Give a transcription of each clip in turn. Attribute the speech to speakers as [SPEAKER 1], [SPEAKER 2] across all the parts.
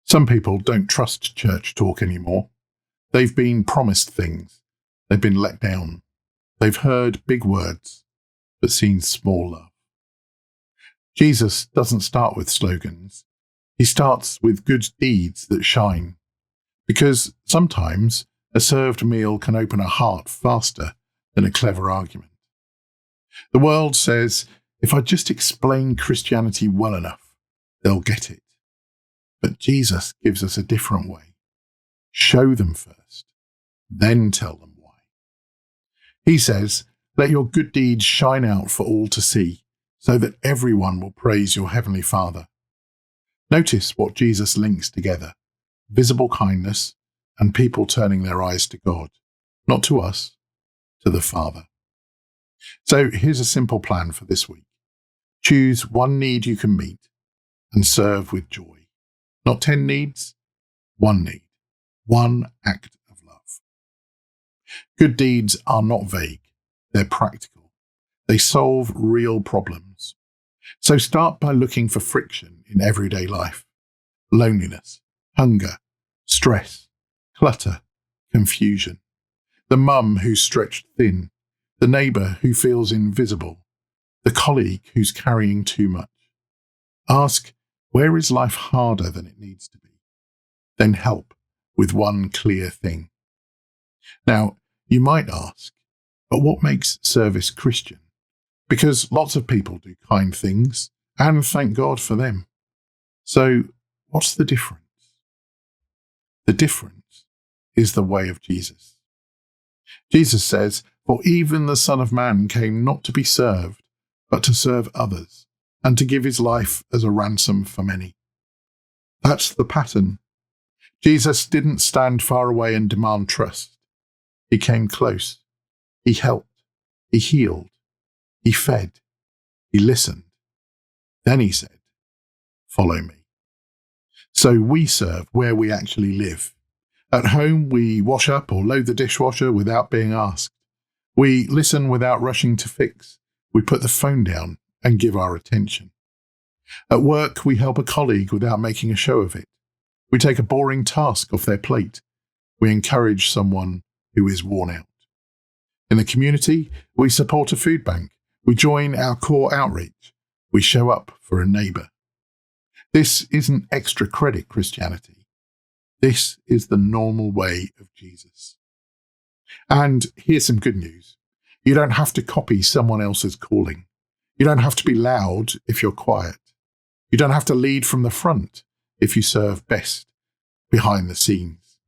[SPEAKER 1] Some people don't trust church talk anymore. They've been promised things. They've been let down. They've heard big words, but seen small love. Jesus doesn't start with slogans. He starts with good deeds that shine. Because sometimes a served meal can open a heart faster than a clever argument. The world says, if I just explain Christianity well enough, they'll get it. But Jesus gives us a different way. Show them first, then tell them why. He says, let your good deeds shine out for all to see, so that everyone will praise your heavenly Father. Notice what Jesus links together: visible kindness and people turning their eyes to God, not to us, to the Father. So here's a simple plan for this week. Choose one need you can meet and serve with joy. Not 10 needs, one need, one act of love. Good deeds are not vague, they're practical. They solve real problems. So start by looking for friction in everyday life: loneliness, hunger, stress, clutter, confusion. The mum who's stretched thin, the neighbour who feels invisible, the colleague who's carrying too much. Ask, where is life harder than it needs to be? Then help with one clear thing. Now, you might ask, but what makes service Christian? Because lots of people do kind things, and thank God for them. So, what's the difference? The difference is the way of Jesus. Jesus says, for even the Son of Man came not to be served, but to serve others, and to give his life as a ransom for many. That's the pattern. Jesus didn't stand far away and demand trust. He came close. He helped. He healed. He fed. He listened. Then he said, follow me. So we serve where we actually live. At home, we wash up or load the dishwasher without being asked. We listen without rushing to fix. We put the phone down and give our attention. At work, we help a colleague without making a show of it. We take a boring task off their plate. We encourage someone who is worn out. In the community, we support a food bank. We join our core outreach. We show up for a neighbour. This isn't extra credit Christianity. This is the normal way of Jesus. And here's some good news. You don't have to copy someone else's calling. You don't have to be loud if you're quiet. You don't have to lead from the front if you serve best behind the scenes.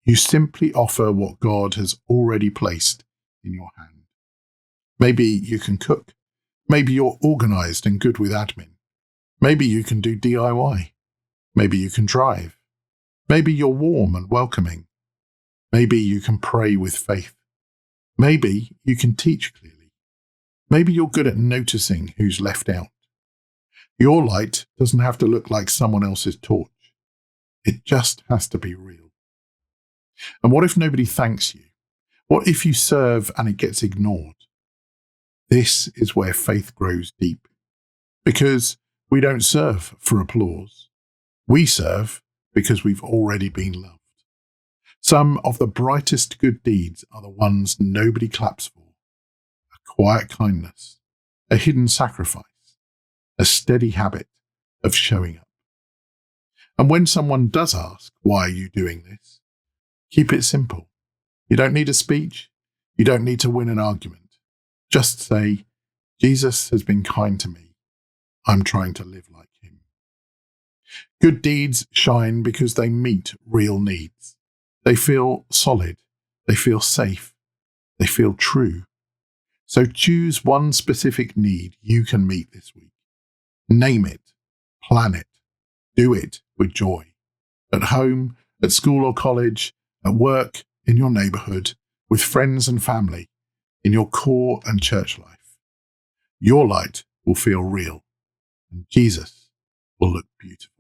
[SPEAKER 1] You simply offer what God has already placed in your hand. Maybe you can cook. Maybe you're organised and good with admin. Maybe you can do DIY. Maybe you can drive. Maybe you're warm and welcoming. Maybe you can pray with faith. Maybe you can teach clearly. Maybe you're good at noticing who's left out. Your light doesn't have to look like someone else's torch. It just has to be real. And what if nobody thanks you? What if you serve and it gets ignored? This is where faith grows deep. Because we don't serve for applause. We serve because we've already been loved. Some of the brightest good deeds are the ones nobody claps for. A quiet kindness, a hidden sacrifice, a steady habit of showing up. And when someone does ask, why are you doing this? Keep it simple. You don't need a speech. You don't need to win an argument. Just say, Jesus has been kind to me. I'm trying to live like him. Good deeds shine because they meet real needs. They feel solid. They feel safe. They feel true. So choose one specific need you can meet this week. Name it. Plan it. Do it with joy. At home, at school or college, at work, in your neighbourhood, with friends and family, in your core and church life. Your light will feel real, and Jesus will look beautiful.